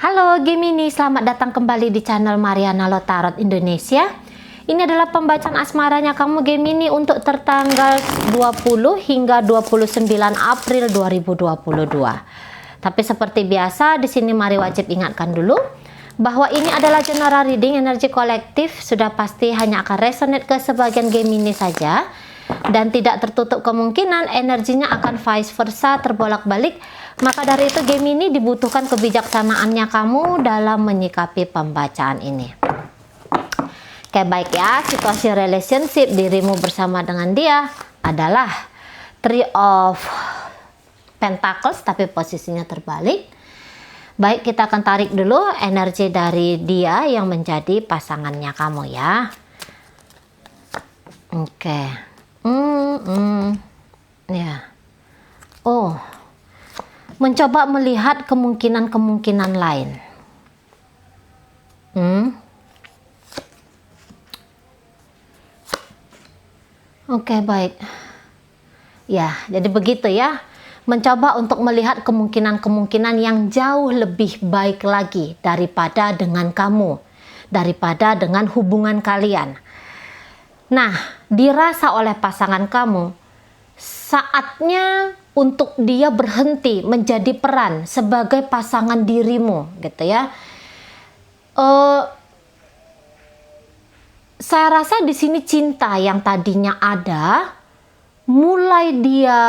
Halo Gemini, selamat datang kembali di channel Mariana Lotarot Indonesia. Ini adalah pembacaan asmaranya kamu Gemini untuk tertanggal 20 hingga 29 April 2022. Tapi seperti biasa, di sini mari wajib ingatkan dulu bahwa ini adalah general reading energi kolektif, sudah pasti hanya akan resonate ke sebagian Gemini saja dan tidak tertutup kemungkinan energinya akan vice versa terbolak-balik. Maka dari itu Gemini dibutuhkan kebijaksanaannya kamu dalam menyikapi pembacaan ini. Oke, baik ya, situasi relationship dirimu bersama dengan dia adalah Three of Pentacles tapi posisinya terbalik. Baik, kita akan tarik dulu energi dari dia yang menjadi pasangannya kamu ya. Oke. Ya. Oh. Mencoba melihat kemungkinan-kemungkinan lain. Oke, baik. Ya, jadi begitu ya. Mencoba untuk melihat kemungkinan-kemungkinan yang jauh lebih baik lagi daripada dengan kamu, daripada dengan hubungan kalian. Nah, dirasa oleh pasangan kamu, saatnya untuk dia berhenti menjadi peran sebagai pasangan dirimu, gitu ya. Saya rasa di sini cinta yang tadinya ada, mulai dia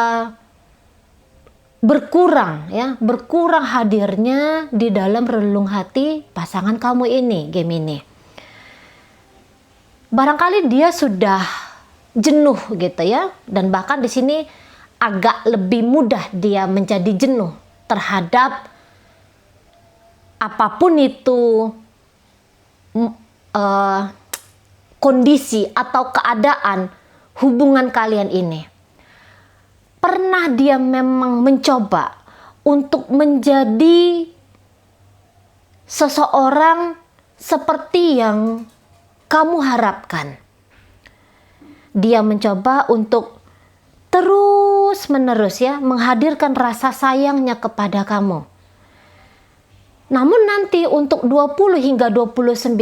berkurang ya, berkurang hadirnya di dalam relung hati pasangan kamu ini, Gemini. Barangkali dia sudah jenuh gitu ya, dan bahkan di sini agak lebih mudah dia menjadi jenuh terhadap apapun itu kondisi atau keadaan hubungan kalian ini. Pernah dia memang mencoba untuk menjadi seseorang seperti yang kamu harapkan. Dia mencoba untuk terus-menerus ya menghadirkan rasa sayangnya kepada kamu. Namun nanti untuk 20 hingga 29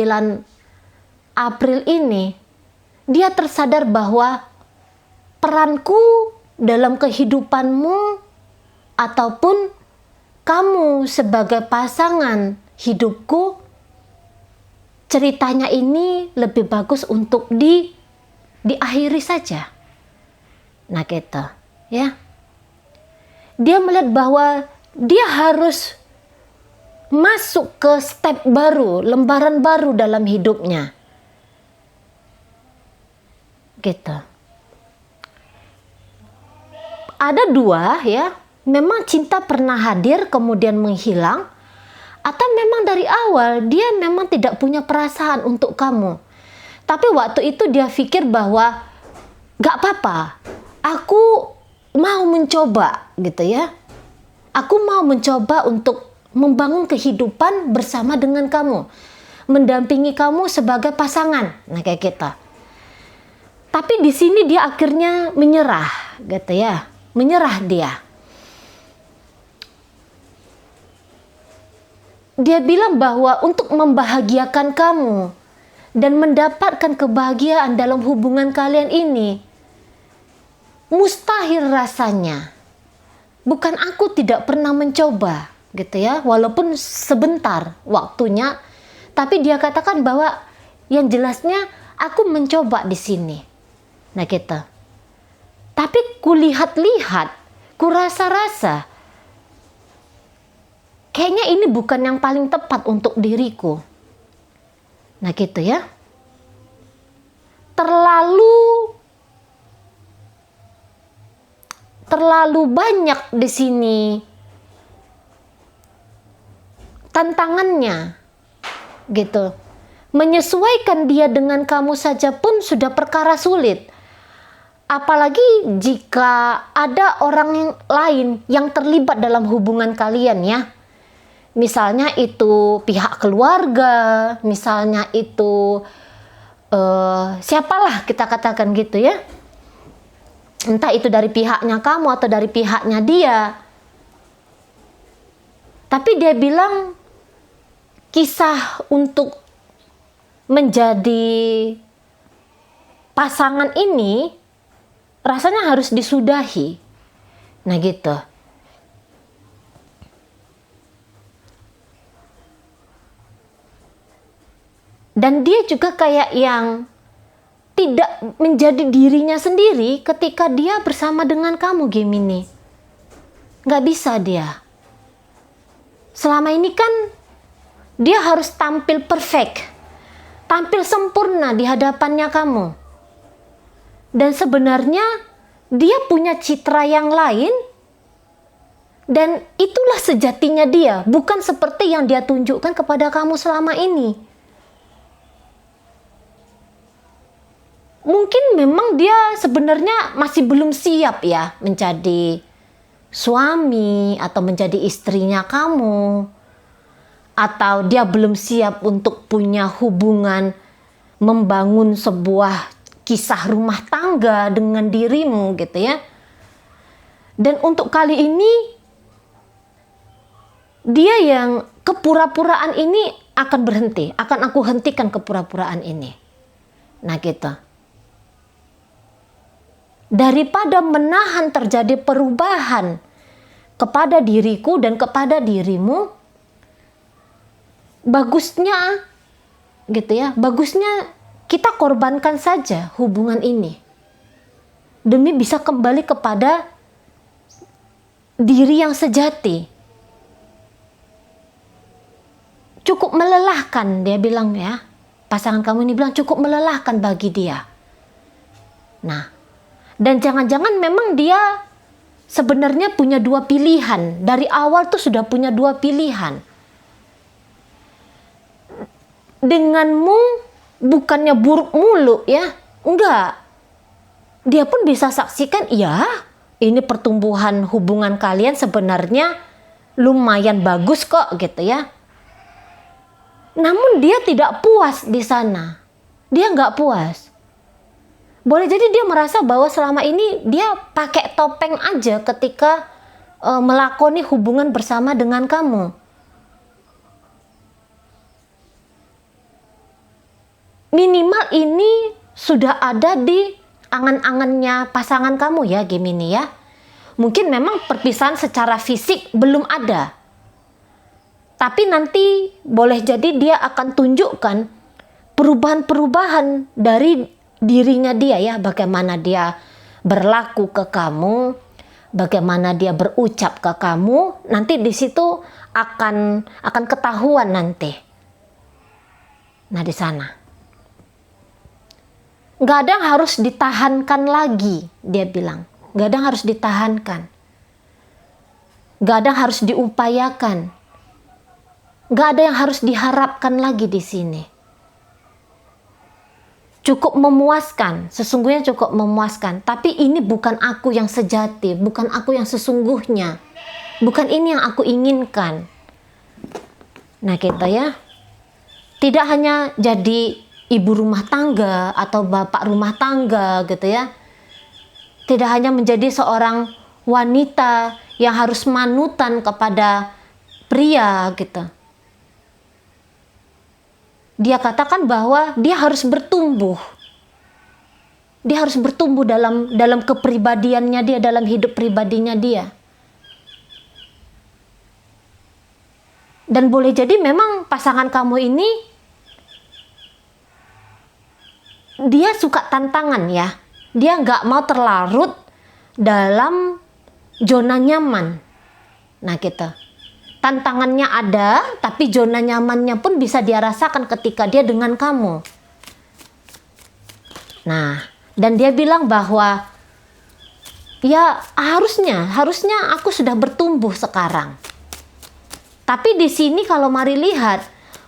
April ini, dia tersadar bahwa peranku dalam kehidupanmu ataupun kamu sebagai pasangan hidupku, ceritanya ini lebih bagus untuk diakhiri saja. Nah gitu ya. Dia melihat bahwa dia harus masuk ke step baru, lembaran baru dalam hidupnya. Gitu. Ada dua ya, memang cinta pernah hadir kemudian menghilang, atau memang dari awal dia memang tidak punya perasaan untuk kamu. Tapi waktu itu dia pikir bahwa gak apa-apa, aku mau mencoba gitu ya. Aku mau mencoba untuk membangun kehidupan bersama dengan kamu, mendampingi kamu sebagai pasangan. Nah kayak gitu. Tapi di sini dia akhirnya menyerah gitu ya. Menyerah dia. Dia bilang bahwa untuk membahagiakan kamu dan mendapatkan kebahagiaan dalam hubungan kalian ini mustahil rasanya. Bukan aku tidak pernah mencoba gitu ya, walaupun sebentar waktunya, tapi dia katakan bahwa yang jelasnya aku mencoba di sini. Nah gitu. Tapi kulihat-lihat, kurasa-rasa kayaknya ini bukan yang paling tepat untuk diriku. Nah gitu ya. Terlalu banyak di sini tantangannya. Gitu. Menyesuaikan dia dengan kamu saja pun sudah perkara sulit. Apalagi jika ada orang lain yang terlibat dalam hubungan kalian ya. Misalnya itu pihak keluarga, misalnya itu siapalah kita katakan gitu ya. Entah itu dari pihaknya kamu atau dari pihaknya dia. Tapi dia bilang kisah untuk menjadi pasangan ini rasanya harus disudahi. Nah gitu. Dan dia juga kayak yang tidak menjadi dirinya sendiri ketika dia bersama dengan kamu, Gemini. Nggak bisa dia. Selama ini kan dia harus tampil perfect, tampil sempurna di hadapannya kamu. Dan sebenarnya dia punya citra yang lain, dan itulah sejatinya dia, bukan seperti yang dia tunjukkan kepada kamu selama ini. Mungkin memang dia sebenarnya masih belum siap ya menjadi suami atau menjadi istrinya kamu, atau dia belum siap untuk punya hubungan, membangun sebuah kisah rumah tangga dengan dirimu gitu ya. Dan untuk kali ini dia yang kepura-puraan ini akan berhenti, akan aku hentikan kepura-puraan ini. Nah gitu. Daripada menahan terjadi perubahan kepada diriku dan kepada dirimu, bagusnya gitu ya, bagusnya kita korbankan saja hubungan ini demi bisa kembali kepada diri yang sejati. Cukup melelahkan, dia bilang ya, pasangan kamu ini bilang cukup melelahkan bagi dia. Nah, dan jangan-jangan memang dia sebenarnya punya dua pilihan. Dari awal tuh sudah punya dua pilihan. Denganmu bukannya buruk mulu ya. Enggak. Dia pun bisa saksikan, ya ini pertumbuhan hubungan kalian sebenarnya lumayan bagus kok gitu ya. Namun dia tidak puas di sana. Dia nggak puas. Boleh jadi dia merasa bahwa selama ini dia pakai topeng aja ketika melakoni hubungan bersama dengan kamu. Minimal ini sudah ada di angan-angannya pasangan kamu ya, Gemini ya. Mungkin memang perpisahan secara fisik belum ada. Tapi nanti boleh jadi dia akan tunjukkan perubahan-perubahan dari dirinya dia ya, bagaimana dia berlaku ke kamu, bagaimana dia berucap ke kamu, nanti di situ akan ketahuan nanti. Nah di sana, nggak ada yang harus ditahankan lagi, dia bilang, nggak ada yang harus ditahankan, nggak ada yang harus diupayakan, nggak ada yang harus diharapkan lagi di sini. Cukup memuaskan, sesungguhnya cukup memuaskan. Tapi ini bukan aku yang sejati, bukan aku yang sesungguhnya, bukan ini yang aku inginkan. Nah kita ya, tidak hanya jadi ibu rumah tangga atau bapak rumah tangga gitu ya. Tidak hanya menjadi seorang wanita yang harus manutan kepada pria gitu. Dia katakan bahwa dia harus bertumbuh. Dia harus bertumbuh dalam kepribadiannya dia, dalam hidup pribadinya dia. Dan boleh jadi memang pasangan kamu ini dia suka tantangan ya. Dia nggak mau terlarut dalam zona nyaman. Nah gitu. Tantangannya ada, tapi zona nyamannya pun bisa dia rasakan ketika dia dengan kamu. Nah, dan dia bilang bahwa ya harusnya aku sudah bertumbuh sekarang. Tapi di sini kalau mari lihat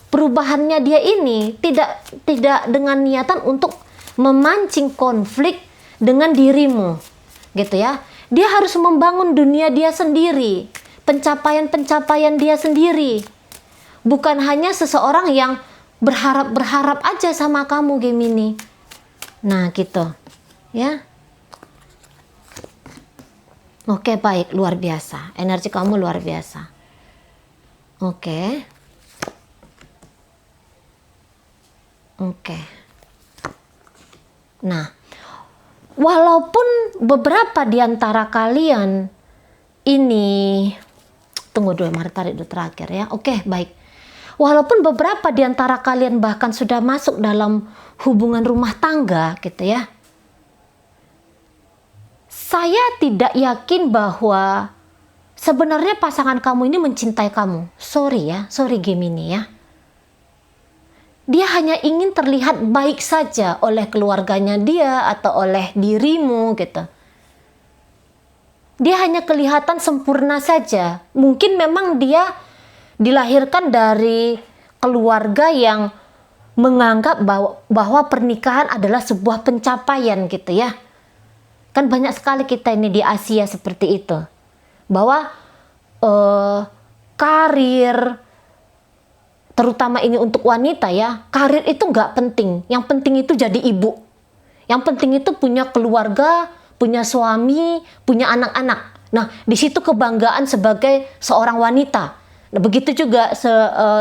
perubahannya dia ini tidak dengan niatan untuk memancing konflik dengan dirimu, gitu ya. Dia harus membangun dunia dia sendiri. Pencapaian-pencapaian dia sendiri, bukan hanya seseorang yang berharap aja sama kamu, Gemini. Nah gitu ya. Oke, baik, luar biasa, energi kamu luar biasa. Oke. Oke. Nah, walaupun beberapa di antara kalian ini, tunggu dulu, mari tarik dulu terakhir ya. Oke, baik. Walaupun beberapa di antara kalian bahkan sudah masuk dalam hubungan rumah tangga gitu ya. Saya tidak yakin bahwa sebenarnya pasangan kamu ini mencintai kamu. Sorry ya, sorry Gemini ya. Dia hanya ingin terlihat baik saja oleh keluarganya dia atau oleh dirimu gitu. Dia hanya kelihatan sempurna saja. Mungkin memang dia dilahirkan dari keluarga yang menganggap bahwa pernikahan adalah sebuah pencapaian gitu ya. Kan banyak sekali kita ini di Asia seperti itu. Bahwa karir, terutama ini untuk wanita ya, karir itu nggak penting. Yang penting itu jadi ibu. Yang penting itu punya keluarga, punya suami, punya anak-anak. Nah, di situ kebanggaan sebagai seorang wanita. Nah, begitu juga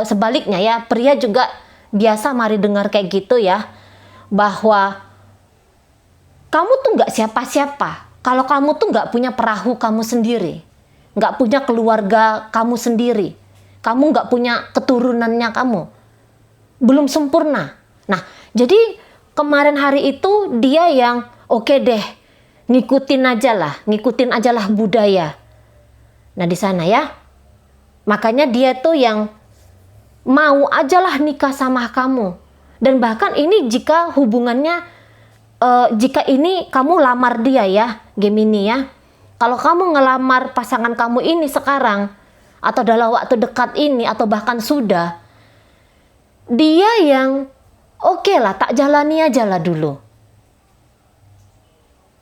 sebaliknya ya, pria juga biasa mari dengar kayak gitu ya, bahwa kamu tuh nggak siapa-siapa. Kalau kamu tuh nggak punya perahu kamu sendiri, nggak punya keluarga kamu sendiri. Kamu nggak punya keturunannya kamu. Belum sempurna. Nah, jadi kemarin hari itu dia yang oke deh, ngikutin aja lah budaya. Nah, di sana ya. Makanya dia tuh yang mau ajalah nikah sama kamu. Dan bahkan ini jika hubungannya, jika ini kamu lamar dia ya, Gemini ya. Kalau kamu ngelamar pasangan kamu ini sekarang, atau dalam waktu dekat ini, atau bahkan sudah, dia yang oke lah, tak jalani aja lah dulu.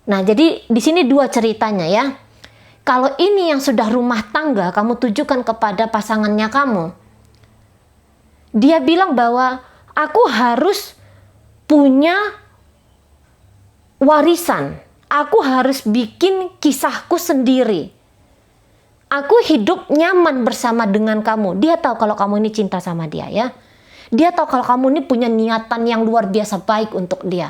Nah, jadi di sini dua ceritanya ya. Kalau ini yang sudah rumah tangga, kamu tujukan kepada pasangannya kamu. Dia bilang bahwa aku harus punya warisan. Aku harus bikin kisahku sendiri. Aku hidup nyaman bersama dengan kamu. Dia tahu kalau kamu ini cinta sama dia ya. Dia tahu kalau kamu ini punya niatan yang luar biasa baik untuk dia.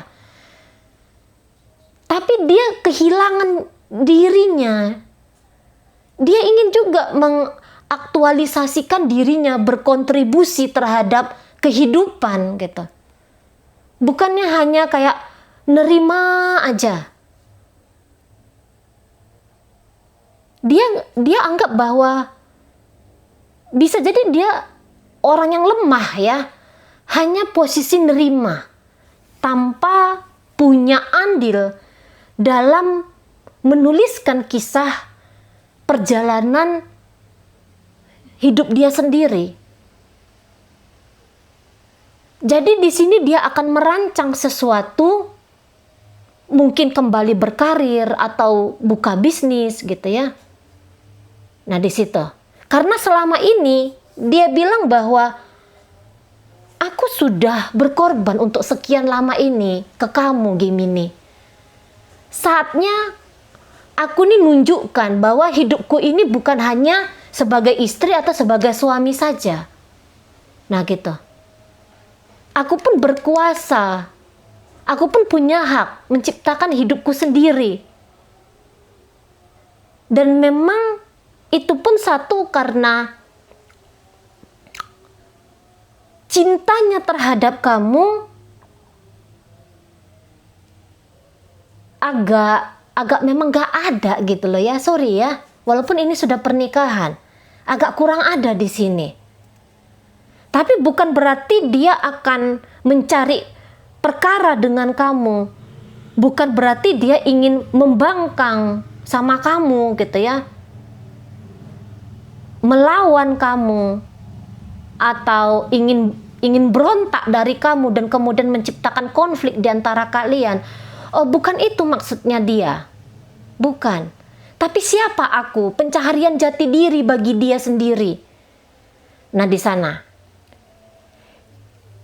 Tapi dia kehilangan dirinya. Dia ingin juga mengaktualisasikan dirinya, berkontribusi terhadap kehidupan gitu. Bukannya hanya kayak nerima aja. Dia anggap bahwa bisa jadi dia orang yang lemah ya, hanya posisi nerima tanpa punya andil dalam menuliskan kisah perjalanan hidup dia sendiri. Jadi di sini dia akan merancang sesuatu, mungkin kembali berkarir atau buka bisnis gitu ya. Nah, di situ. Karena selama ini dia bilang bahwa aku sudah berkorban untuk sekian lama ini ke kamu, Gemini. Saatnya aku nih nunjukkan bahwa hidupku ini bukan hanya sebagai istri atau sebagai suami saja. Nah, gitu. Aku pun berkuasa. Aku pun punya hak menciptakan hidupku sendiri. Dan memang itu pun satu karena cintanya terhadap kamu agak memang gak ada gitu loh ya. Sorry ya, walaupun ini sudah pernikahan, agak kurang ada di sini. Tapi bukan berarti dia akan mencari perkara dengan kamu. Bukan berarti dia ingin membangkang sama kamu gitu ya, melawan kamu, atau ingin berontak dari kamu dan kemudian menciptakan konflik di antara kalian. Oh, bukan itu maksudnya dia. Bukan. Tapi siapa aku? Pencaharian jati diri bagi dia sendiri. Nah, di sana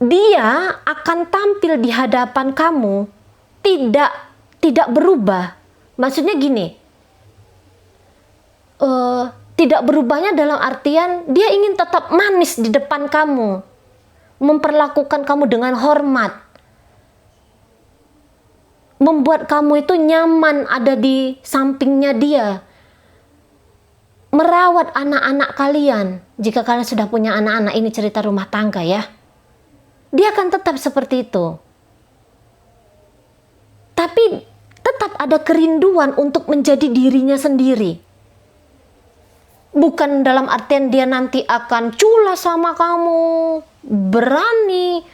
dia akan tampil di hadapan kamu tidak berubah. Maksudnya gini, tidak berubahnya dalam artian dia ingin tetap manis di depan kamu, memperlakukan kamu dengan hormat, membuat kamu itu nyaman ada di sampingnya dia, merawat anak-anak kalian. Jika kalian sudah punya anak-anak, ini cerita rumah tangga ya, dia akan tetap seperti itu. Tapi tetap ada kerinduan untuk menjadi dirinya sendiri. Bukan dalam artian dia nanti akan culas sama kamu, berani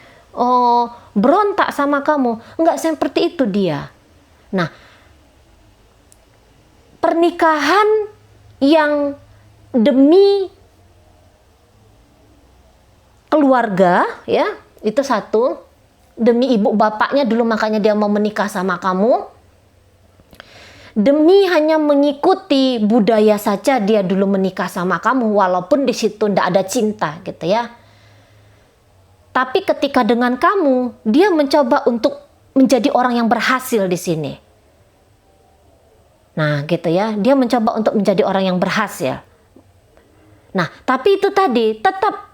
berontak sama kamu. Enggak seperti itu dia. Nah, pernikahan yang demi keluarga ya, itu satu. Demi ibu bapaknya dulu, makanya dia mau menikah sama kamu. Demi hanya mengikuti budaya saja dia dulu menikah sama kamu, walaupun di situ tidak ada cinta gitu ya. Tapi ketika dengan kamu, dia mencoba untuk menjadi orang yang berhasil di sini. Nah gitu ya, dia mencoba untuk menjadi orang yang berhasil. Nah tapi itu tadi tetap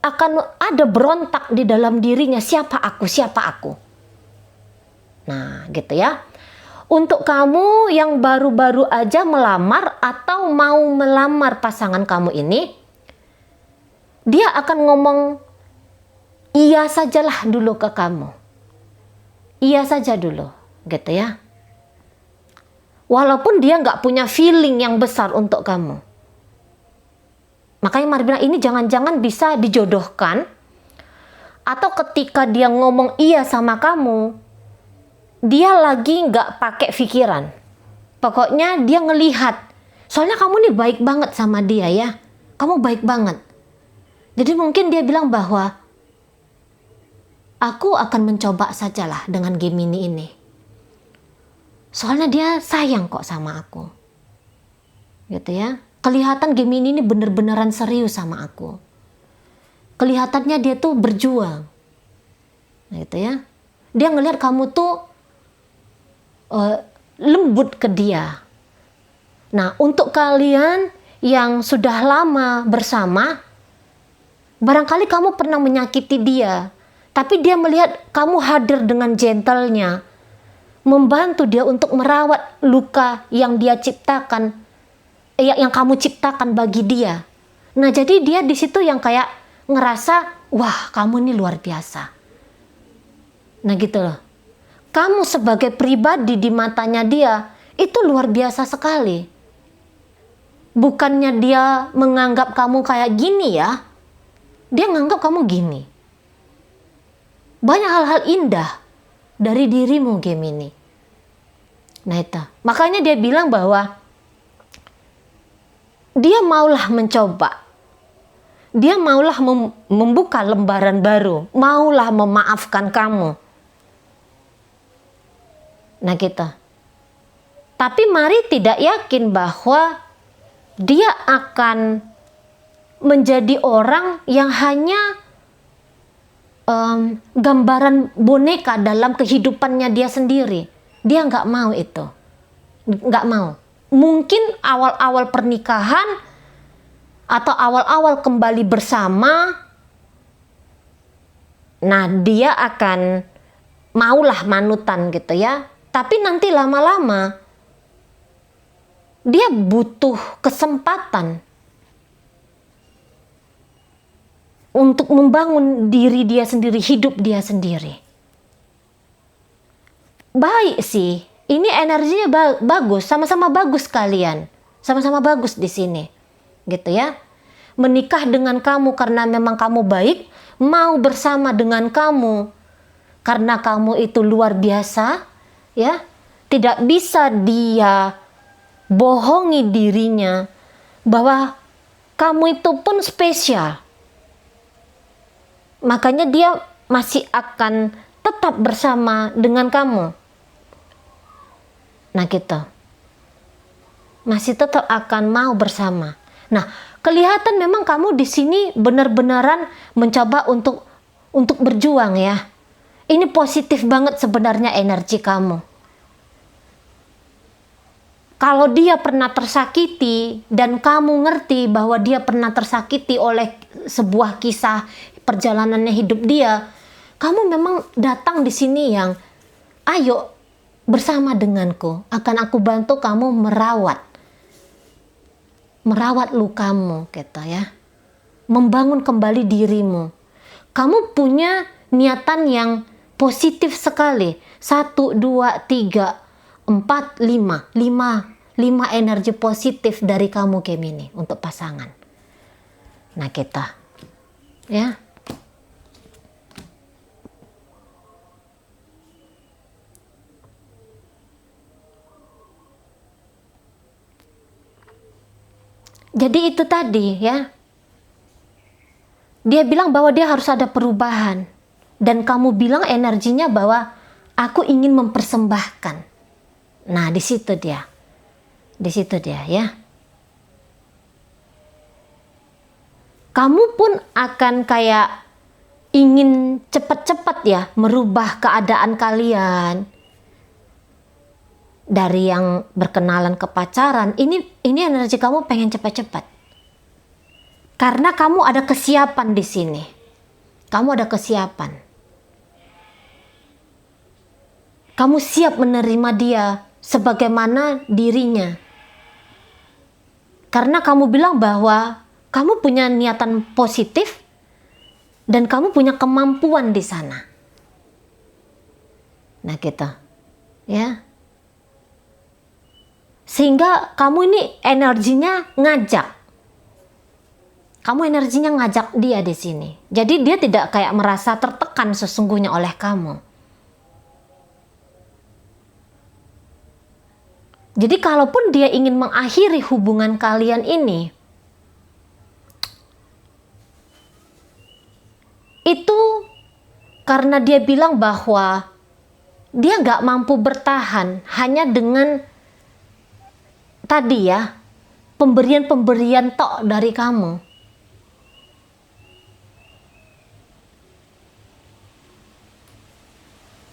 akan ada berontak di dalam dirinya, siapa aku, siapa aku. Nah gitu ya. Untuk kamu yang baru-baru aja melamar atau mau melamar pasangan kamu ini, dia akan ngomong iya sajalah dulu ke kamu. Iya saja dulu, gitu ya. Walaupun dia nggak punya feeling yang besar untuk kamu. Makanya Mari bilang ini jangan-jangan bisa dijodohkan. Atau ketika dia ngomong iya sama kamu, dia lagi nggak pakai pikiran. Pokoknya dia ngelihat. Soalnya kamu nih baik banget sama dia ya. Kamu baik banget. Jadi mungkin dia bilang bahwa aku akan mencoba sajalah dengan Gemini ini. Soalnya dia sayang kok sama aku. Gitu ya. Kelihatan Gemini ini bener-beneran serius sama aku. Kelihatannya dia tuh berjuang. Gitu ya. Dia ngelihat kamu tuh lembut ke dia. Nah, untuk kalian yang sudah lama bersama, barangkali kamu pernah menyakiti dia, tapi dia melihat kamu hadir dengan gentlenya, membantu dia untuk merawat luka yang dia ciptakan, yang kamu ciptakan bagi dia. Nah, jadi dia di situ yang kayak ngerasa, wah, kamu ini luar biasa. Nah, gitu loh. Kamu sebagai pribadi di matanya dia itu luar biasa sekali. Bukannya dia menganggap kamu kayak gini ya, dia menganggap kamu gini. Banyak hal-hal indah dari dirimu Gemini. Nah itu, makanya dia bilang bahwa dia maulah mencoba. Dia maulah membuka lembaran baru, maulah memaafkan kamu. Nah gitu. Tapi Mari tidak yakin bahwa dia akan menjadi orang yang hanya gambaran boneka dalam kehidupannya dia sendiri. Dia nggak mau itu. Nggak mau. Mungkin awal-awal pernikahan atau awal-awal kembali bersama, nah dia akan maulah manutan gitu ya. Tapi nanti lama-lama dia butuh kesempatan untuk membangun diri dia sendiri, hidup dia sendiri. Baik sih, ini energinya bagus, sama-sama bagus kalian. Sama-sama bagus di sini. Gitu ya. Menikah dengan kamu karena memang kamu baik, mau bersama dengan kamu karena kamu itu luar biasa. Ya, tidak bisa dia bohongi dirinya bahwa kamu itu pun spesial. Makanya dia masih akan tetap bersama dengan kamu. Nah gitu. Masih tetap akan mau bersama. Nah, kelihatan memang kamu di sini benar-benaran mencoba untuk berjuang ya. Ini positif banget sebenarnya energi kamu. Kalau dia pernah tersakiti dan kamu ngerti bahwa dia pernah tersakiti oleh sebuah kisah perjalanannya hidup dia, kamu memang datang di sini yang, ayo bersama denganku, akan aku bantu kamu merawat lukamu, gitu ya, membangun kembali dirimu. Kamu punya niatan yang positif sekali. 1, 2, 3, 4, 5 energi positif dari kamu Gemini untuk pasangan. Nah kita, ya. Jadi itu tadi ya. Dia bilang bahwa dia harus ada perubahan. Dan kamu bilang energinya bahwa aku ingin mempersembahkan. Nah, di situ dia. Di situ dia ya. Kamu pun akan kayak ingin cepat-cepat ya merubah keadaan kalian. Dari yang berkenalan ke pacaran, ini energi kamu pengen cepat-cepat. Karena kamu ada kesiapan di sini. Kamu ada kesiapan. Kamu siap menerima dia sebagaimana dirinya. Karena kamu bilang bahwa kamu punya niatan positif dan kamu punya kemampuan di sana. Nah, gitu. Ya. Sehingga kamu ini energinya ngajak. Kamu energinya ngajak dia di sini. Jadi dia tidak kayak merasa tertekan sesungguhnya oleh kamu. Jadi kalaupun dia ingin mengakhiri hubungan kalian ini, itu karena dia bilang bahwa dia nggak mampu bertahan hanya dengan tadi ya, pemberian-pemberian tok dari kamu.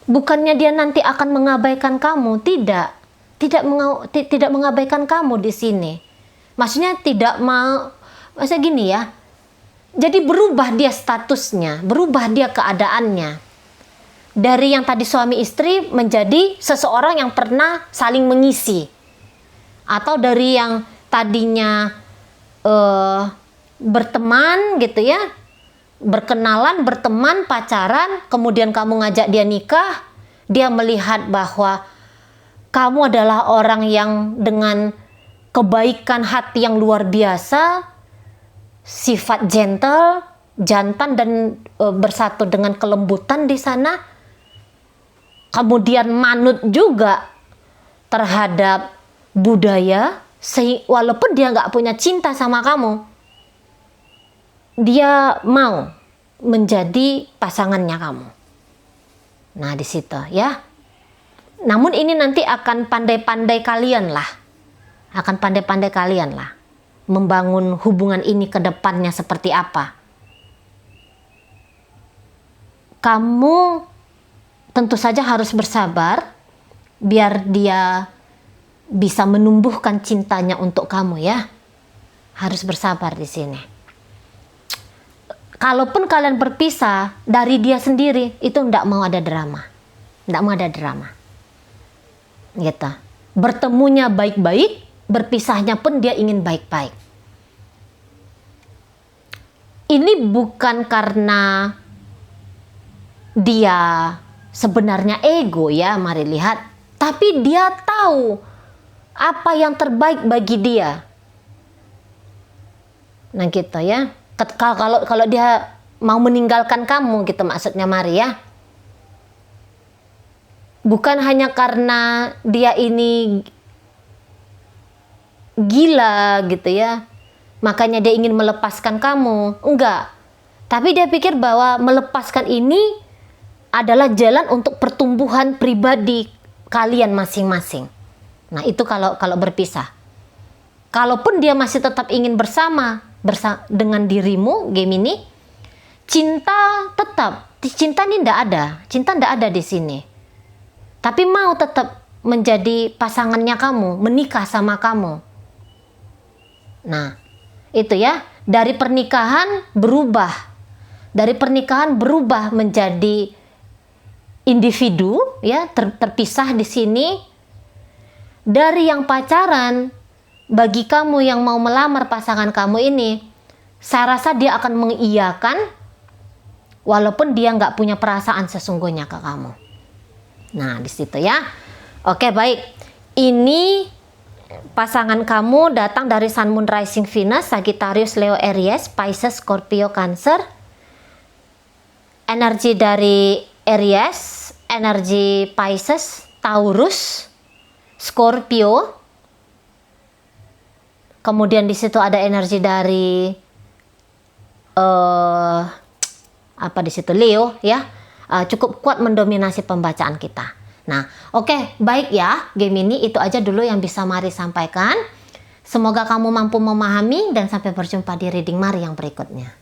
Bukannya dia nanti akan mengabaikan kamu, tidak mengabaikan kamu di sini. Maksudnya tidak mau, maksudnya gini ya. Jadi berubah dia statusnya, berubah dia keadaannya. Dari yang tadi suami istri menjadi seseorang yang pernah saling mengisi. Atau dari yang tadinya berteman gitu ya, berkenalan, berteman, pacaran, kemudian kamu ngajak dia nikah, dia melihat bahwa kamu adalah orang yang dengan kebaikan hati yang luar biasa, sifat gentle, jantan dan bersatu dengan kelembutan di sana, kemudian manut juga terhadap budaya, walaupun dia nggak punya cinta sama kamu, dia mau menjadi pasangannya kamu. Nah di situ ya. Namun ini nanti akan pandai-pandai kalian lah, membangun hubungan ini ke depannya seperti apa. Kamu tentu saja harus bersabar biar dia bisa menumbuhkan cintanya untuk kamu ya. Harus bersabar di sini. Kalaupun kalian berpisah dari dia sendiri, itu tidak mau ada drama. Tidak mau ada drama. Gitu. Bertemunya baik-baik, berpisahnya pun dia ingin baik-baik. Ini bukan karena dia sebenarnya ego ya, mari lihat. Tapi dia tahu apa yang terbaik bagi dia. Nah gitu ya. Kalau dia mau meninggalkan kamu gitu maksudnya mari ya. Bukan hanya karena dia ini gila gitu ya, makanya dia ingin melepaskan kamu. Enggak. Tapi dia pikir bahwa melepaskan ini adalah jalan untuk pertumbuhan pribadi kalian masing-masing. Nah itu kalau berpisah. Kalaupun dia masih tetap ingin bersama dengan dirimu Gemini, cinta ini tidak ada. Cinta tidak ada di sini. Tapi mau tetap menjadi pasangannya kamu, menikah sama kamu. Nah, itu ya, dari pernikahan berubah dari pernikahan berubah menjadi individu, ya, terpisah di sini. Dari yang pacaran, bagi kamu yang mau melamar pasangan kamu ini, saya rasa dia akan mengiyakan walaupun dia nggak punya perasaan sesungguhnya ke kamu. Nah, di situ ya. Oke, baik. Ini pasangan kamu datang dari Sun, Moon, Rising, Venus, Sagittarius, Leo, Aries, Pisces, Scorpio, Cancer. Energi dari Aries, energi Pisces, Taurus, Scorpio. Kemudian di situ ada energi dari apa di situ, Leo, ya. Cukup kuat mendominasi pembacaan kita. Nah, oke, baik ya, Gemini, itu aja dulu yang bisa Mari sampaikan. Semoga kamu mampu memahami dan sampai berjumpa di reading Mari yang berikutnya.